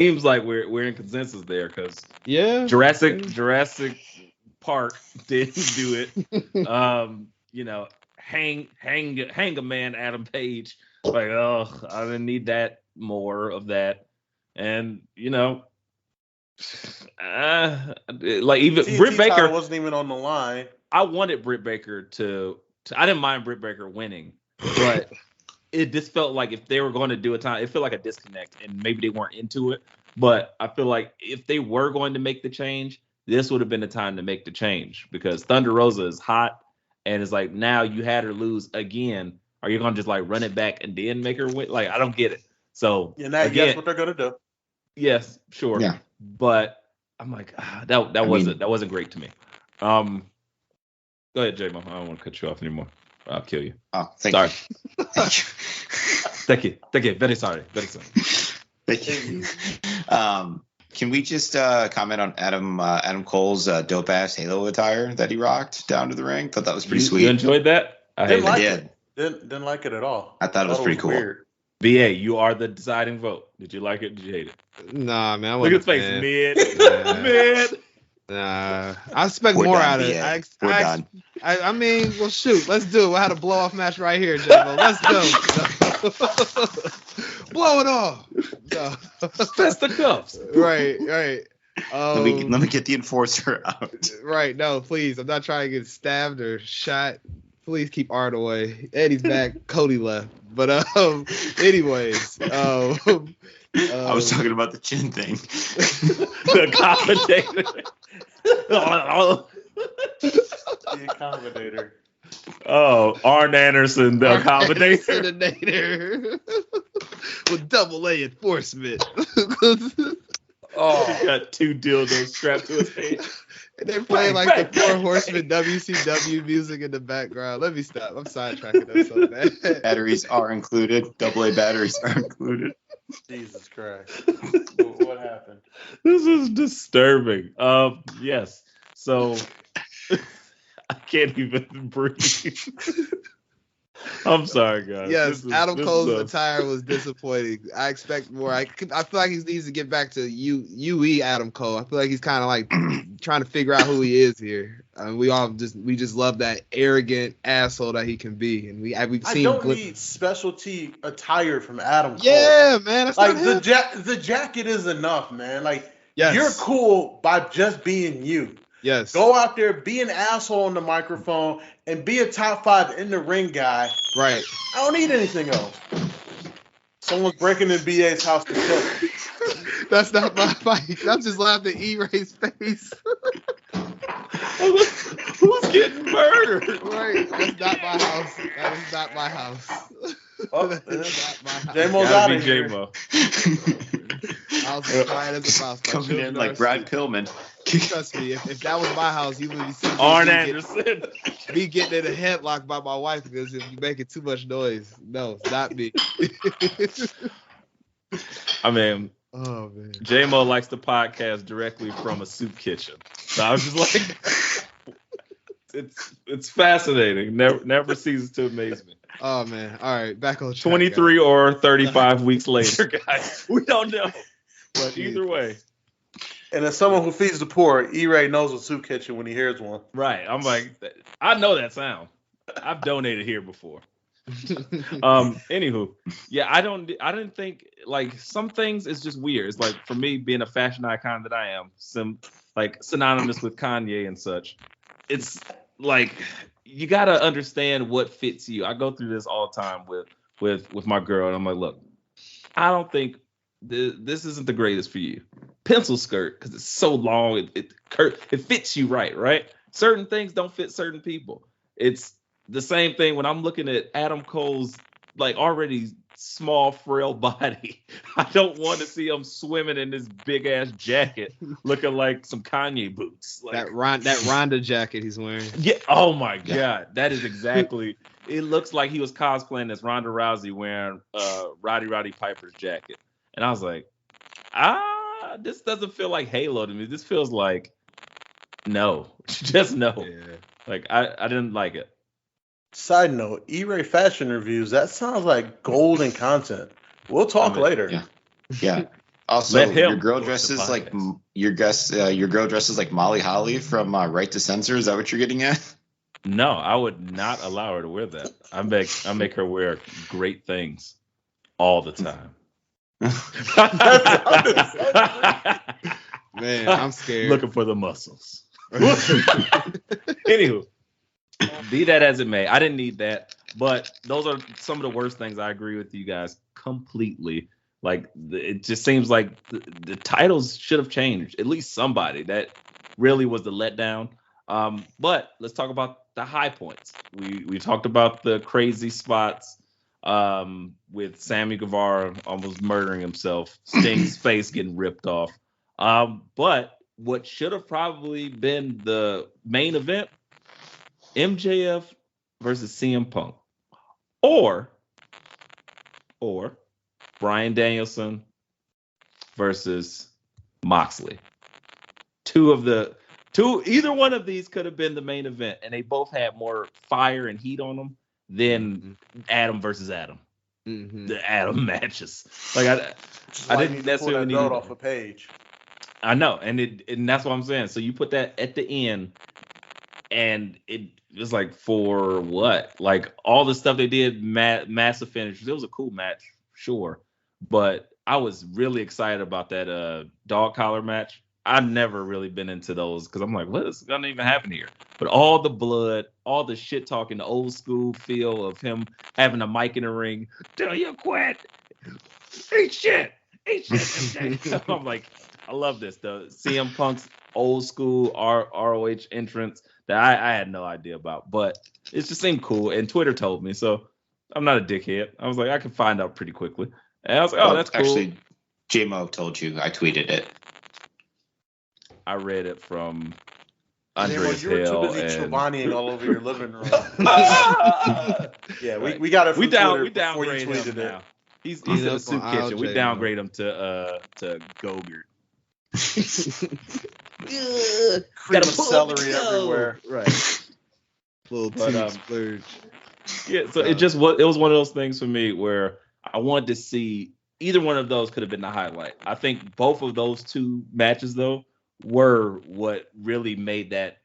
seems like we're in consensus there because Yeah, Jurassic Park didn't do it. Hang a man, Adam Page. Like, oh, I didn't need that more of that. And like even TNT Britt Baker wasn't even on the line. I wanted Britt Baker to I didn't mind Britt Baker winning, but it just felt like if they were going to do a time, it felt like a disconnect, and maybe they weren't into it. But I feel like if they were going to make the change, this would have been the time to make the change because Thunder Rosa is hot, and it's like now you had her lose again. Are you going to just like run it back and then make her win? Like I don't get it. So that's what they're going to do. Yes, sure. Yeah. But I'm like that wasn't great to me. Go ahead, J-Mo. I don't want to cut you off anymore. I'll kill you. Oh, thank sorry. you. Thank you. Very sorry. Very sorry. Thank you. Can we just comment on Adam Cole's dope ass Halo attire that he rocked down to the ring? Thought that was pretty sweet. You enjoyed that? I did. Didn't like it at all. I thought it was pretty cool. Weird. BA, you are the deciding vote. Did you like it? Did you hate it? Nah, man. Look at his face. Mid. Mid. Nah, I expect more out of it. We're done. I mean, well, shoot, let's do it. We'll have a blow off match right here, J-Mo. Let's go. Blow it off. No. Fist the cuffs. Right. Let me get the enforcer out. Right. No, please. I'm not trying to get stabbed or shot. Please keep Art away. Eddie's back. Cody left. But anyways, I was talking about the chin thing. The commentator. The accommodator. Oh, Arn Anderson, the accommodator. With double A enforcement. He got 2 dildos strapped to his head. And they're playing like the Four Horsemen WCW music in the background. Let me stop. I'm sidetracking us so bad. Batteries are included. AA batteries are included. Jesus Christ. What happened? This is disturbing. Yes. So I can't even breathe. I'm sorry, guys. Yes, Adam Cole's attire was disappointing. I expect more. I feel like he needs to get back to UE Adam Cole. I feel like he's kind of like trying to figure out who he is here. We just love that arrogant asshole that he can be, and we've seen. I don't need specialty attire from Adam Cole. Yeah, man. That's like the jacket is enough, man. Like you're cool by just being you. Yes. Go out there, be an asshole on the microphone, and be a top 5 in the ring guy. Right. I don't need anything else. Someone's breaking in BA's house to kill him. That's not my fight. I'm just laughing at E-Ray's face. Who's getting murdered? Right. That's not my house. That is not my house. Oh, that is not my house. J-Mo's out of here. J-Mo. I was as quiet as a mouse. Coming in like Brad Pillman. Trust me, if that was my house, you would be seeing Arn Anderson. Me getting in a headlock by my wife because if you making too much noise. No, it's not me. I mean, oh man, J-Mo likes the podcast directly from a soup kitchen. So I was just like, it's fascinating. Never ceases to amaze me. Oh man, all right, back on track. 23 or 35 weeks later, guys. We don't know, but either way. And as someone who feeds the poor, E-Ray knows a soup kitchen when he hears one. Right. I'm like, I know that sound. I've donated here before. Anywho, yeah, I didn't think like some things is just weird. It's like for me being a fashion icon that I am, synonymous with Kanye and such. It's like you gotta understand what fits you. I go through this all the time with my girl, and I'm like, look, I don't think this isn't the greatest for you. Pencil skirt because it's so long, it fits you right. Certain things don't fit certain people. It's the same thing when I'm looking at Adam Cole's like already small, frail body. I don't want to see him swimming in this big ass jacket, looking like some Kanye boots. Like, that Ronda jacket he's wearing. Yeah. Oh my God, that is exactly. It looks like he was cosplaying as Ronda Rousey wearing Roddy Piper's jacket, and I was like, this doesn't feel like Halo to me. This feels like no, just no. Yeah. Like I didn't like it. Side note, E-Ray fashion reviews, that sounds like golden content. We'll talk later. Yeah. Also, your girl dresses like Molly Holly from Right to Censor. Is that what you're getting at? No, I would not allow her to wear that. I make her wear great things all the time. Man, I'm scared. Looking for the muscles. Anywho, be that as it may, I didn't need that, but those are some of the worst things. I agree with you guys completely. Like, it just seems like the titles should have changed. At least somebody. That really was the letdown. But let's talk about the high points. We talked about the crazy spots with Sammy Guevara almost murdering himself, Sting's face getting ripped off. But what should have probably been the main event, MJF versus CM Punk, or Bryan Danielson versus Moxley. Either one of these could have been the main event, and they both had more fire and heat on them than Adam versus Adam. Mm-hmm. The Adam matches. Like I didn't necessarily need it off a page. I know, and that's what I'm saying. So you put that at the end, and it was like, for what? Like, all the stuff they did, massive finishes. It was a cool match, sure, but I was really excited about that dog collar match. I've never really been into those because I'm like, what is gonna even happen here? But all the blood, all the shit talking, the old school feel of him having a mic in the ring. Till you quit. Eat shit. I'm like, I love this. The CM Punk's old school ROH entrance that I had no idea about, but it just seemed cool. And Twitter told me, so I'm not a dickhead. I was like, I can find out pretty quickly. And I was like, that's cool. Actually, J-Mo told you. I tweeted it. I read it from Andreas Hale. You were too busy Chobaniing all over your living room. Yeah, we got it from Twitter before you tweeted it. Now. He's in the soup kitchen. We downgrade him to Gogurt. Cream of celery everywhere. Right. Little splurge. Yeah, so it was one of those things for me where I wanted to see either one of those could have been the highlight. I think both of those two matches though were what really made that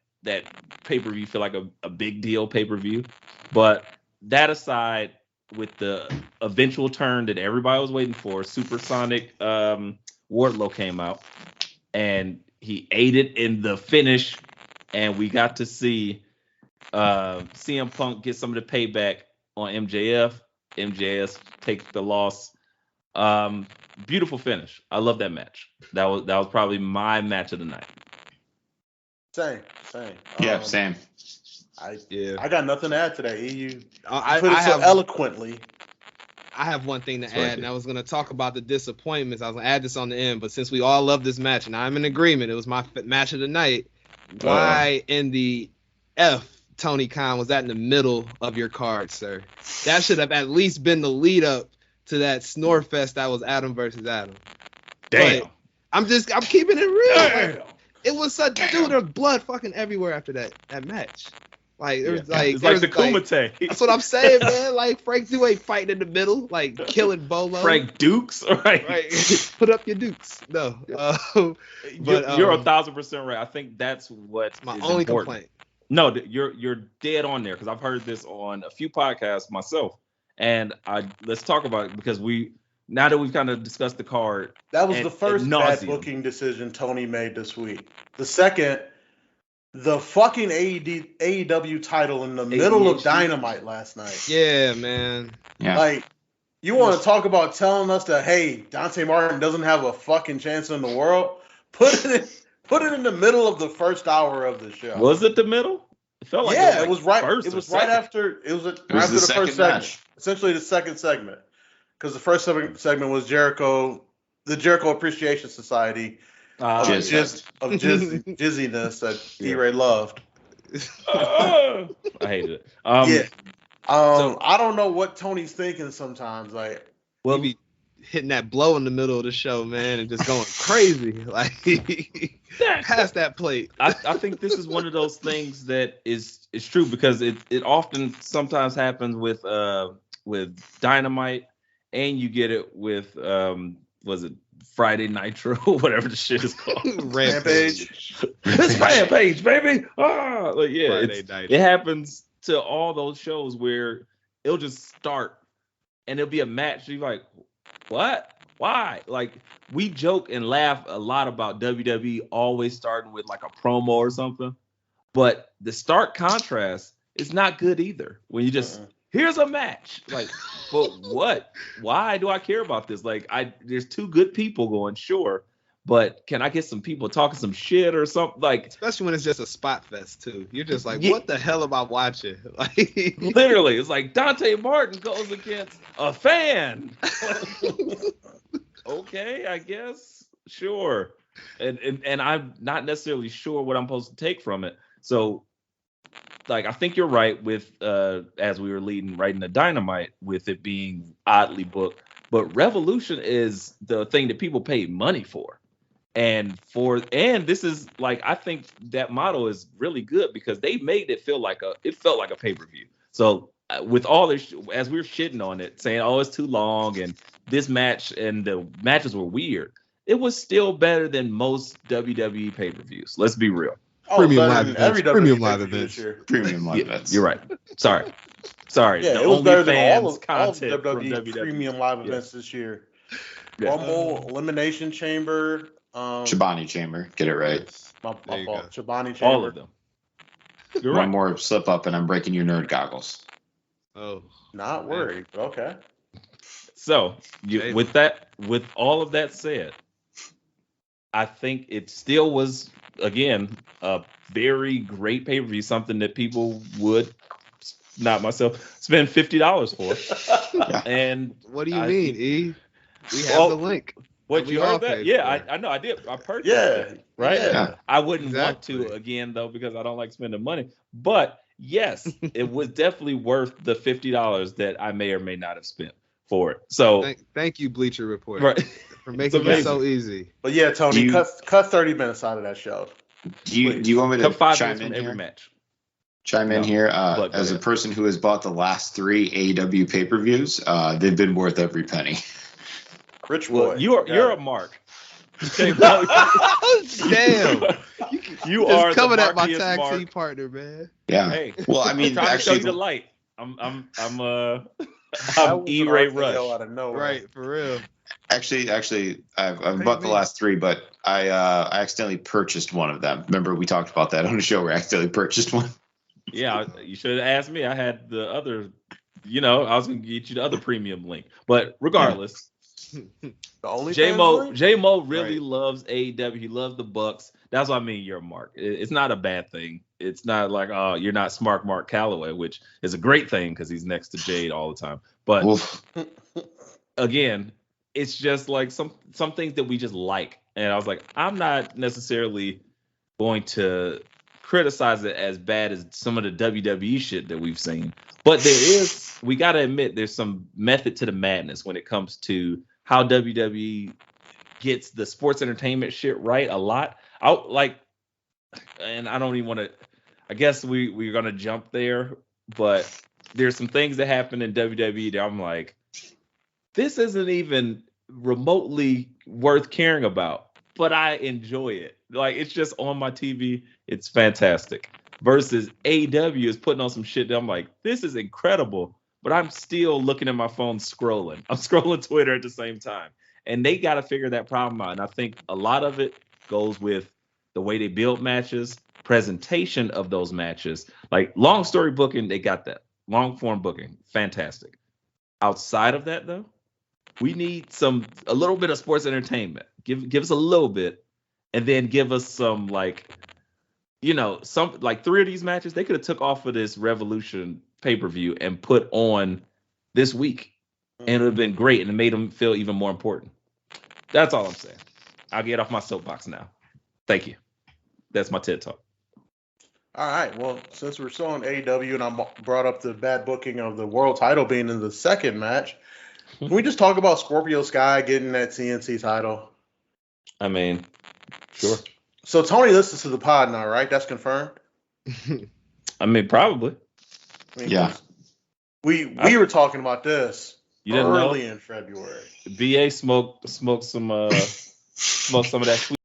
pay-per-view feel like a big deal pay-per-view. But that aside, with the eventual turn that everybody was waiting for, Supersonic Wardlow came out and he ate it in the finish, and we got to see CM Punk get some of the payback on MJF. MJF take the loss. Beautiful finish. I love that match. That was probably my match of the night. Same. Yeah, same. I got nothing to add to that. You I put it so eloquently. I have one thing to add, and I was going to talk about the disappointments. I was going to add this on the end, but since we all love this match, and I'm in agreement, it was my match of the night. Why in the F, Tony Khan, was that in the middle of your card, sir? That should have at least been the lead up to that snore fest that was Adam versus Adam. Damn. But I'm keeping it real. Like, it was such, dude, there's blood fucking everywhere after that match. Like, it was it's like the Kumite. That's what I'm saying, man. Like, Frank Dukes ain't fighting in the middle, like killing Bolo. Frank Dukes, right? Put up your Dukes. No, but you're 1,000% right. I think that's what's my only complaint. No, you're dead on there because I've heard this on a few podcasts myself, and let's talk about it because now that we've kind of discussed the card. That was the first bad booking decision Tony made this week. The second, the fucking AEW title in the middle of Dynamite last night. Yeah, man. Yeah. Like, you want to talk about telling us that, hey, Dante Martin doesn't have a fucking chance in the world? Put it in the middle of the first hour of the show. Was it the middle? It felt like it was right. It was right after. It was after the first segment. Essentially, the second segment, because the first segment was the Jericho Appreciation Society. Of jizziness that D-Ray loved. I hated it. I don't know what Tony's thinking sometimes. Like, well, be hitting that blow in the middle of the show, man, and just going crazy. Like, past that plate. I think this is one of those things that is true because it often sometimes happens with Dynamite, and you get it with was it Friday Nitro, whatever the shit is called. Rampage. It's Rampage, baby. Like, yeah, Friday it happens to all those shows where it'll just start and it'll be a match. You're like, what? Why? Like, we joke and laugh a lot about WWE always starting with like a promo or something, but the stark contrast is not good either. When you just here's a match, like, but what? Why do I care about this? Like, there's two good people going, sure, but can I get some people talking some shit or something? Like, especially when it's just a spot fest too. You're just like, what the hell am I watching? Like, literally, it's like Dante Martin goes against a fan. Okay, I guess, sure, and I'm not necessarily sure what I'm supposed to take from it. So, like, I think you're right with as we were leading right into Dynamite with it being oddly booked, but Revolution is the thing that people pay money for. And this is like, I think that model is really good because they made it felt like a pay-per-view. So with all this, as we were shitting on it, saying, oh, it's too long and this match and the matches were weird, it was still better than most WWE pay-per-views. Let's be real. Premium live events. Premium live events. Premium live events. You're right. Sorry. Yeah, it was better than all of WWE premium live events this year. Yeah. Rumble, Elimination Chamber, Chobani Chamber. Get it right. My fault. Chobani Chamber. All of them. You're One right. more slip up and I'm breaking your nerd goggles. Oh, not worried. Okay. So with all of that said, I think it still was, again, a very great pay-per-view, something that people would, not myself, spend $50 for. And what do you mean, E? We have the link. What, you heard that? Yeah, I know. I did. I purchased it. Right? Yeah. I wouldn't want to again, though, because I don't like spending money. But yes, it was definitely worth the $50 that I may or may not have spent for it. So thank you, Bleacher Report, right, for making it so easy. But yeah, Tony, cut 30 minutes out of that show. Do you want me to chime in every here? Match? Chime in here. As a person who has bought the last 3 AEW pay-per-views, they've been worth every penny. Rich boy. Well, you're a mark. Damn. You are coming the at my tag team partner, man. Yeah. Hey, well, I mean, I'm trying to show you the light. I'm E-Ray Rush. Out of nowhere. Right, for real. Actually, I've bought the last 3, but I accidentally purchased one of them. Remember, we talked about that on the show where I accidentally purchased one. Yeah, you should have asked me. I had the other, I was going to get you the other premium link. But regardless, the only J-Mo really loves AEW. He loves the Bucks. That's what I mean, you're a mark. It's not a bad thing. It's not like, oh, you're not smart Mark Calloway, which is a great thing because he's next to Jade all the time. But again, it's just like some things that we just like. And I was like, I'm not necessarily going to criticize it as bad as some of the WWE shit that we've seen. But we got to admit, there's some method to the madness when it comes to how WWE gets the sports entertainment shit right a lot. And I don't even want to, I guess we're going to jump there, but there's some things that happen in WWE that I'm like, this isn't even remotely worth caring about, but I enjoy it. Like, it's just on my TV. It's fantastic. Versus AEW is putting on some shit that I'm like, this is incredible, but I'm still looking at my phone scrolling. I'm scrolling Twitter at the same time. And they got to figure that problem out. And I think a lot of it goes with the way they build matches, presentation of those matches. Like, long story booking, they got that. Long form booking, fantastic. Outside of that, though, we need a little bit of sports entertainment. Give us a little bit, and then give us some, like, some, like, 3 of these matches they could have took off of this Revolution pay-per-view and put on this week, and it would have been great, and it made them feel even more important. That's all I'm saying. I'll get off my soapbox now. Thank you. That's my TED Talk. All right. Well, since we're still on AEW and I brought up the bad booking of the world title being in the second match, can we just talk about Scorpio Sky getting that CNC title? I mean, sure. So Tony listens to the pod now, right? That's confirmed? I mean, probably. Yeah. We were talking about this You didn't early know? in February. BA smoked some of that sweet